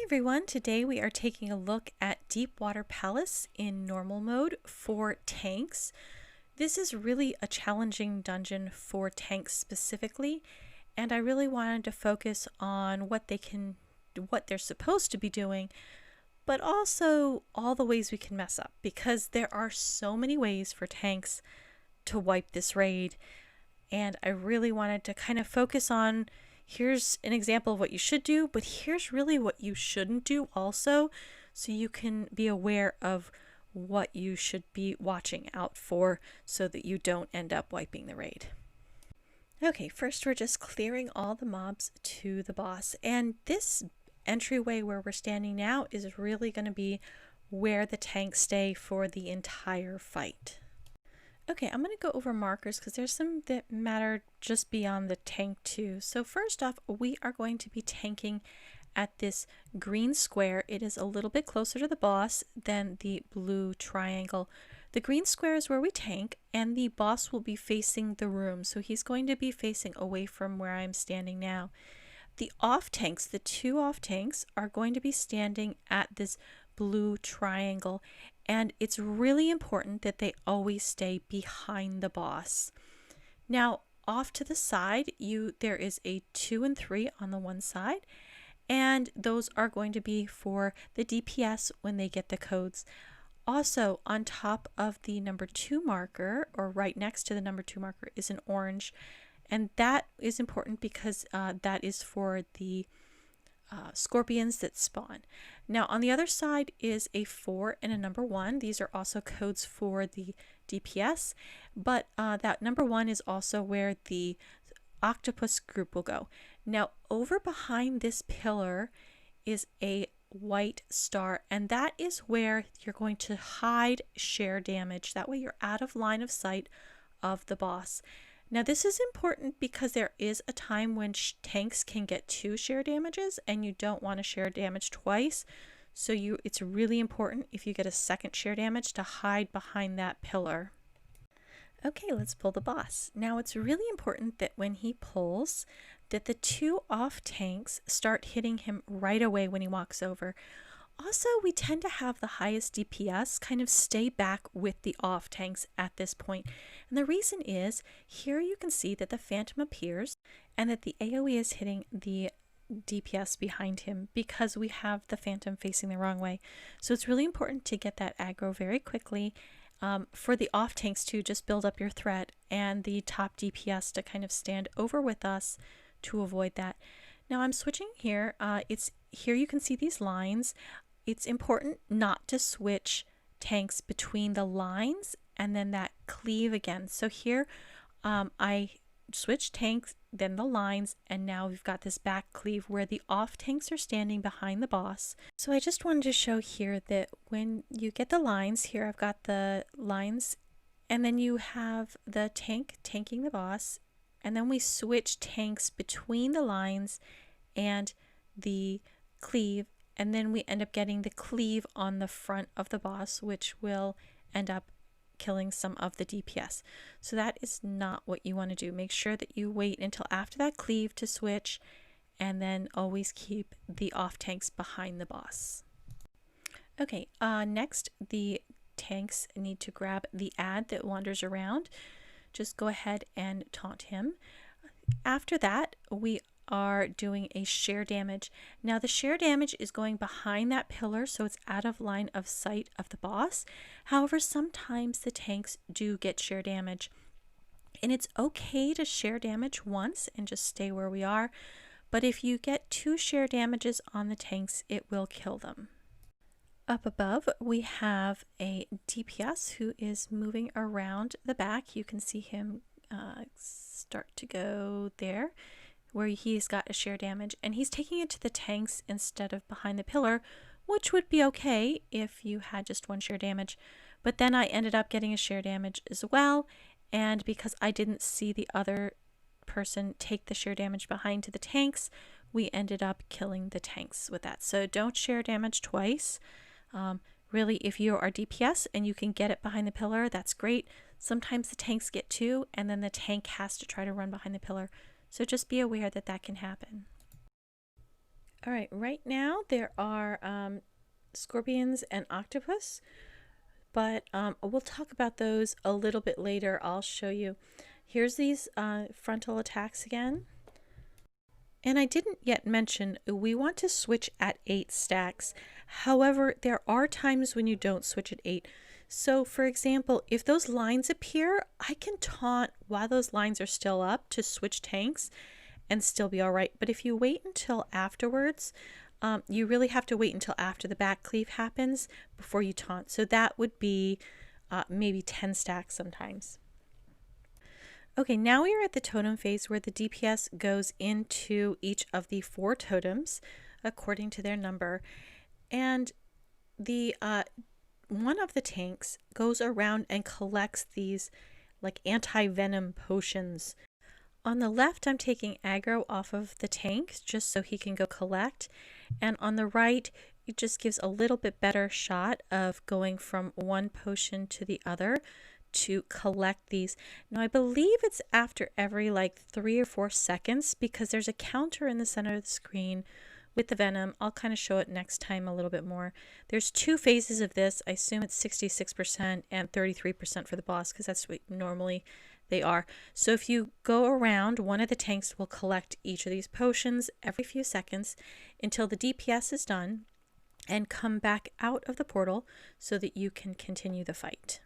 Everyone, today we are taking a look at Deepwater Palace in normal mode for tanks. This is really a challenging dungeon for tanks specifically, and I really wanted to focus on what they're supposed to be doing, but also all the ways we can mess up, because there are so many ways for tanks to wipe this raid, and I really wanted to kind of focus on here's an example of what you should do, but here's really what you shouldn't do also, so you can be aware of what you should be watching out for so that you don't end up wiping the raid. Okay, first we're just clearing all the mobs to the boss, and this entryway where we're standing now is really going to be where the tanks stay for the entire fight. Okay, I'm going to go over markers because there's some that matter just beyond the tank too. So first off, we are going to be tanking at this green square. It is a little bit closer to the boss than the blue triangle. The green square is where we tank, and the boss will be facing the room. So he's going to be facing away from where I'm standing now. The off tanks, the two off tanks, are going to be standing at this blue triangle, and it's really important that they always stay behind the boss. Now, off to the side, there is a 2 and 3 on the one side, and those are going to be for the DPS when they get the codes. Also, on top of the number 2 marker, or right next to the number 2 marker, is an orange, and that is important because that is for the scorpions that spawn. Now on the other side is a 4 and a number 1. These are also codes for the DPS, but that number 1 is also where the octopus group will go. Now over behind this pillar is a white star, and that is where you're going to hide share damage. That way you're out of line of sight of the boss. Now this is important because there is a time when tanks can get 2 share damages, and you don't want to share damage twice. So it's really important if you get a second share damage to hide behind that pillar. Okay, let's pull the boss. Now it's really important that when he pulls, that the 2 off tanks start hitting him right away when he walks over. Also, we tend to have the highest DPS kind of stay back with the off tanks at this point. And the reason is, here you can see that the phantom appears and that the AoE is hitting the DPS behind him because we have the phantom facing the wrong way. So it's really important to get that aggro very quickly. For the off tanks to just build up your threat, and the top DPS to kind of stand over with us to avoid that. Now I'm switching here. Here you can see these lines. It's important not to switch tanks between the lines and then that cleave again. So here I switched tanks, then the lines, and now we've got this back cleave where the off tanks are standing behind the boss. So I just wanted to show here that when you get the lines, here I've got the lines, and then you have the tank tanking the boss, and then we switch tanks between the lines and the cleave, and then we end up getting the cleave on the front of the boss, which will end up killing some of the DPS. So that is not what you want to do. Make sure that you wait until after that cleave to switch, and then always keep the off tanks behind the boss. Okay, next the tanks need to grab the ad that wanders around. Just go ahead and taunt him. After that, we are doing a share damage. Now the share damage is going behind that pillar, so it's out of line of sight of the boss. However, sometimes the tanks do get share damage, and it's okay to share damage once and just stay where we are, but if you get 2 share damages on the tanks, it will kill them. Up above we have a DPS who is moving around the back. You can see him start to go there where he's got a share damage, and he's taking it to the tanks instead of behind the pillar, which would be okay if you had just 1 share damage. But then I ended up getting a share damage as well, and because I didn't see the other person take the share damage behind to the tanks, we ended up killing the tanks with that. So don't share damage twice. Really, if you are DPS and you can get it behind the pillar, that's great. Sometimes the tanks get 2, and then the tank has to try to run behind the pillar. So just be aware that that can happen. All right, right now there are scorpions and octopus, but we'll talk about those a little bit later. I'll show you. Here's these frontal attacks again. And I didn't yet mention we want to switch at 8 stacks. However, there are times when you don't switch at 8. So for example, if those lines appear, I can taunt while those lines are still up to switch tanks and still be all right. But if you wait until afterwards, you really have to wait until after the back cleave happens before you taunt. So that would be maybe 10 stacks sometimes. Okay, now we are at the totem phase where the DPS goes into each of the 4 totems according to their number. And the one of the tanks goes around and collects these like anti-venom potions. On the left, I'm taking aggro off of the tank just so he can go collect. And on the right, it just gives a little bit better shot of going from one potion to the other to collect these. Now, I believe it's after every like 3 or 4 seconds because there's a counter in the center of the screen with the venom. I'll kind of show it next time a little bit more. There's 2 phases of this. I assume it's 66% and 33% for the boss because that's what normally they are. So if you go around, one of the tanks will collect each of these potions every few seconds until the DPS is done and come back out of the portal so that you can continue the fight.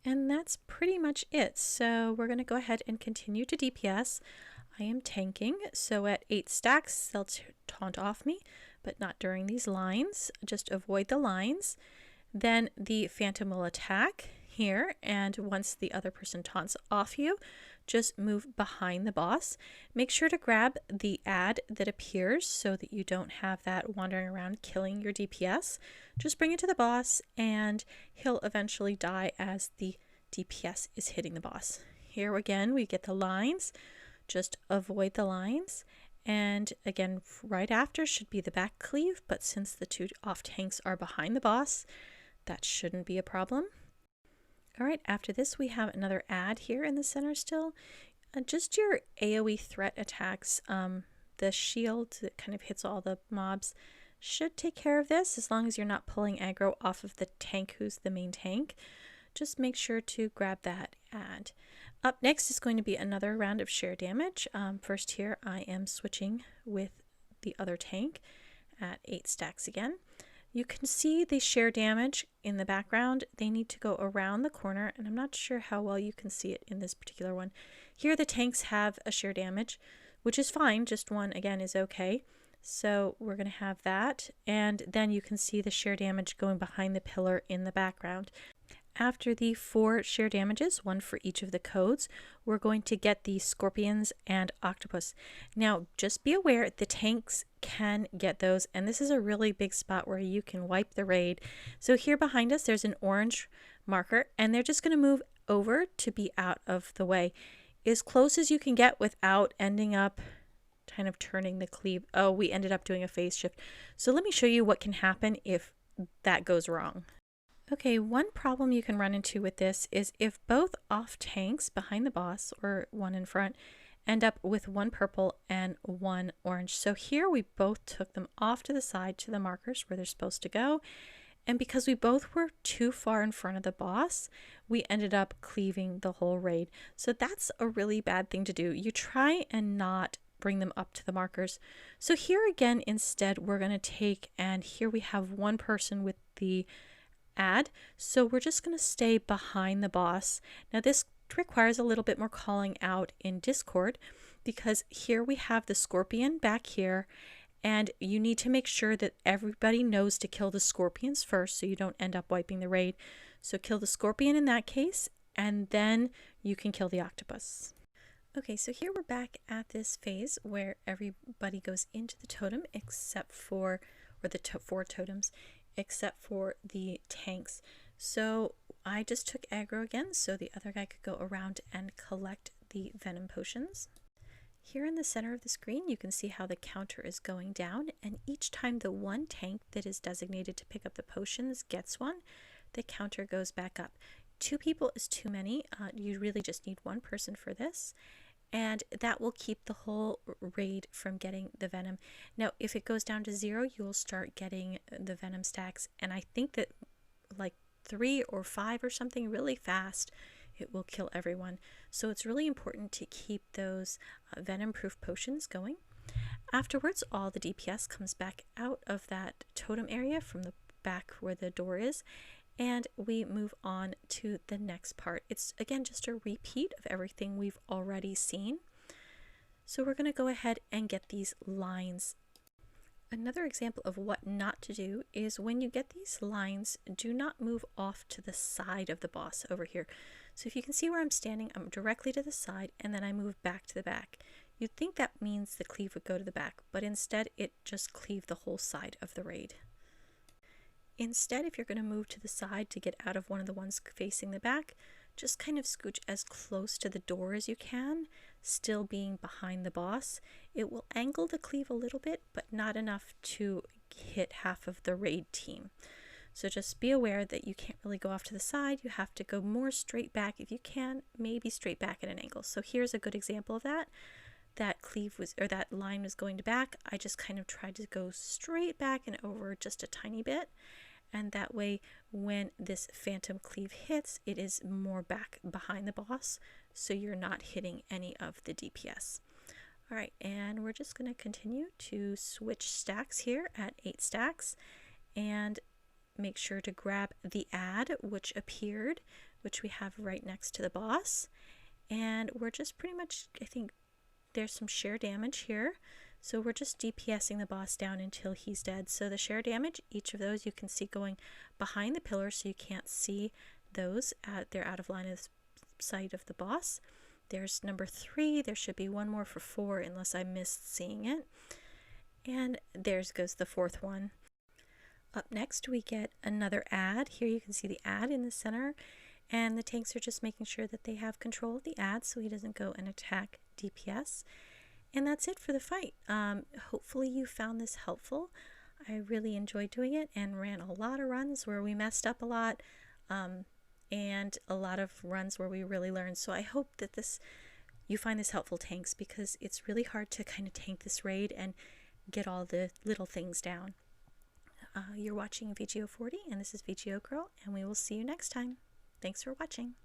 And that's pretty much it. So we're going to go ahead and continue to DPS. I am tanking, so at 8 stacks they'll taunt off me, but not during these lines. Just avoid the lines. Then the phantom will attack here, and once the other person taunts off you, just move behind the boss. Make sure to grab the ad that appears so that you don't have that wandering around killing your DPS. Just bring it to the boss and he'll eventually die as the DPS is hitting the boss. Here again we get the lines. Just avoid the lines. And again, right after should be the back cleave, but since the 2 off tanks are behind the boss, that shouldn't be a problem. All right, after this we have another ad here in the center still. Just your AoE threat attacks. The shield that kind of hits all the mobs should take care of this as long as you're not pulling aggro off of the tank who's the main tank. Just make sure to grab that ad. Up next is going to be another round of sheer damage. First here I am switching with the other tank at 8 stacks again. You can see the sheer damage in the background. They need to go around the corner, and I'm not sure how well you can see it in this particular one. Here the tanks have a sheer damage, which is fine. Just one, again, is okay. So we're going to have that, and then you can see the sheer damage going behind the pillar in the background. After the 4 sheer damages, 1 for each of the codes, we're going to get the scorpions and octopus. Now, just be aware the tanks can get those, and this is a really big spot where you can wipe the raid. So here behind us, there's an orange marker, and they're just going to move over to be out of the way. As close as you can get without ending up kind of turning the cleave. Oh, we ended up doing a phase shift. So let me show you what can happen if that goes wrong. Okay, one problem you can run into with this is if both off tanks behind the boss or one in front end up with 1 purple and 1 orange. So here we both took them off to the side to the markers where they're supposed to go. And because we both were too far in front of the boss, we ended up cleaving the whole raid. So that's a really bad thing to do. You try and not bring them up to the markers. So here again, instead, we're going to take, and here we have 1 person with the ad, so we're just going to stay behind the boss. Now this requires a little bit more calling out in Discord because here we have the scorpion back here, and you need to make sure that everybody knows to kill the scorpions first so you don't end up wiping the raid. So kill the scorpion in that case, and then you can kill the octopus. Okay, so here we're back at this phase where everybody goes into the totem except for, or the 4 totems, except for the tanks. So I just took aggro again so the other guy could go around and collect the venom potions. Here in the center of the screen you can see how the counter is going down, and each time the 1 tank that is designated to pick up the potions gets 1, the counter goes back up. 2 people is too many. You really just need 1 person for this. and that will keep the whole raid from getting the venom. Now, if it goes down to 0, you'll start getting the venom stacks, and I think that like 3 or 5 or something really fast, it will kill everyone. So it's really important to keep those venom-proof potions going. Afterwards, all the DPS comes back out of that totem area from the back where the door is, and we move on to the next part. It's again just a repeat of everything we've already seen. So we're going to go ahead and get these lines. Another example of what not to do is when you get these lines, do not move off to the side of the boss over here. So if you can see where I'm standing, I'm directly to the side, and then I move back to the back. You'd think that means the cleave would go to the back, but instead it just cleaved the whole side of the raid. Instead, if you're going to move to the side to get out of one of the ones facing the back, just kind of scooch as close to the door as you can, still being behind the boss. It will angle the cleave a little bit, but not enough to hit half of the raid team. So just be aware that you can't really go off to the side. You have to go more straight back if you can, maybe straight back at an angle. So here's a good example of that. That cleave was, or that line was going to back. I just kind of tried to go straight back and over just a tiny bit. And that way, when this phantom cleave hits, it is more back behind the boss, so you're not hitting any of the DPS. All right, and we're just going to continue to switch stacks here at 8 stacks, and make sure to grab the ad, which appeared, which we have right next to the boss. And we're just pretty much, I think there's some sheer damage here. So we're just DPSing the boss down until he's dead. So the sheer damage, each of those you can see going behind the pillar, so you can't see those. They're out of line of sight of the boss. There's number 3. There should be one more for 4 unless I missed seeing it. And there goes the 4th one. Up next we get another ad. Here you can see the ad in the center. And the tanks are just making sure that they have control of the ad so he doesn't go and attack DPS. And that's it for the fight. Hopefully you found this helpful. I really enjoyed doing it and ran a lot of runs where we messed up a lot, and a lot of runs where we really learned. So I hope that you find this helpful, tanks, because it's really hard to kind of tank this raid and get all the little things down. You're watching VGO40, and this is VGO Girl, and we will see you next time. Thanks for watching.